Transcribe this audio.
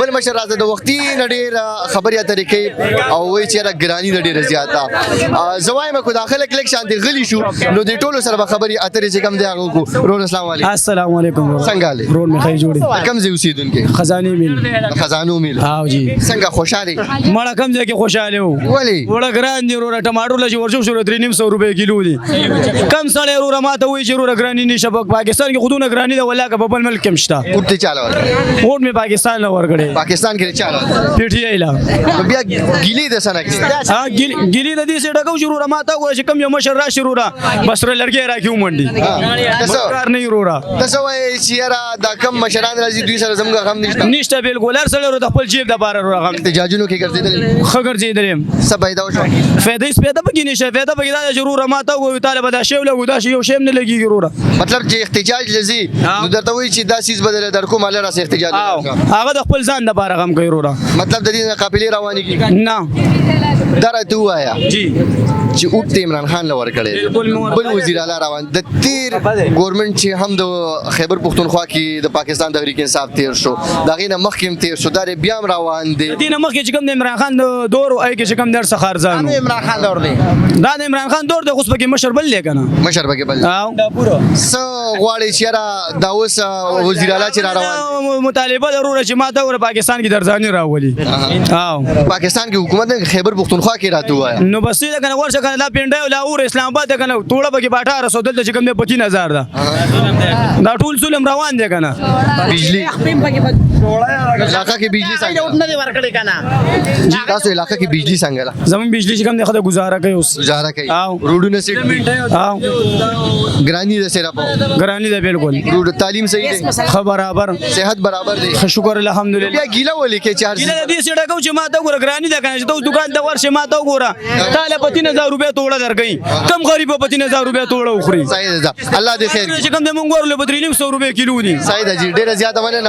بل مشر راځه د وختي نډیر خبرې اترې کوي او وایي چې را ګرانی نډیر زیاته زوایم کو داخله کلیک شانتي غلی شو نو د ټولو سره خبرې اترې چې کم دی هغه کو رول السلام علیکم السلام علیکم څنګه حال رول می خی جوړي کم زی اوسیدونکو خزانه میل خزانو میل او جی څنګه خوشاله مړه کم ځای کې خوشاله وو ولی وړه ګران دي وروره ټماټر لږ ورشو شو 300 روپے کیلو دي کم سړی وروره ماته وایي چې وروره ګرانی نشه پاکستان کې خودونه ګرانی ده ولا که په بل ملک کې مشته ورته چاله ووټ می پاکستان له ورګړې پاکستان کې چاله پی ټی آی لا بیا ګیلی د سنه کې ها ګیلی د دې سره ډکو شروع ماته وایي چې کم یو مشر را شروع را بس را لړګي راکیو منډي کار نه وروره تاسو وایي چې را دا کم مشران راځي دوی سره زموږ غم نشته بالکل هر سړی د خپل جیب د بار راغم احتجاجونو کې ګرځیدل خګر دې سب پیدا وشو فائدې سپیدا پکې نشه فائدہ پکې دا ضرور ماته وایي طالب دا شی له ودا شی یو شی نه لګي وروره مطلب چې احتجاج لذي نو درته وایي چې دا چیز بدل در کوم الله را سره احتجاج هغه د خپل ځان د بار غم کوي وروره مطلب د دې قافلې رواني کی نه درته وایا جی چې اوت عمران خان لور کړي بل وزیر اعلی روان د تیر ګورنمنت چې هم د خیبر پختونخوا کې د پاکستان تحریک انصاف تیر شو دا غینه مخکیم تیر شو دا بیا روان دي دینه مخکې چې کوم د عمران خان دور او کې چې کوم در سخار ځانو عمران خان دور دی دا د عمران خان دور د خو سپکه مشر بل لیکنه مشر بګه بل او سو غواړي چې را دا اوس وزیر اعلی چې را روان مطالبه ضروره چې ماته ور پاکستان کې درځاني راولي او پاکستان کې حکومت خیبر پختونخوا کې راته وایا نو بس دا کنه ورشه کنه دا پینډه ولا اور اسلام آباد کنه توړه بګي 18000 دلته چې کوم نه 25000 دا دا ټول سولم روان دي کنه بجلی علاقہ کې بجلی څنګه نه دی ورکړی کنه تاسو علاقہ کې بجلی څنګه ده زمون بجلی چې کوم نه خدای گزاره کوي اوس گزاره کوي او روډونه سیټ او ګرانی ده سره په ګرانی ده بالکل روډ تعلیم صحیح ده خبر برابر صحت برابر ده شکر الحمدلله بیا ګیله ولې کې چارج ګیله دې سړه کو چې ماته ګور ګرانی ده کنه چې تو دکان ته ورشه ماته ګوره تعالی 3000 روپے توړه درګی کم غریب 3000 روپے توړه وخوري صحیح ده الله دې خیر چې کوم د مونږ ورله 300 روپے کیلو دي صحیح ده جی ډیره زیاته ونه نه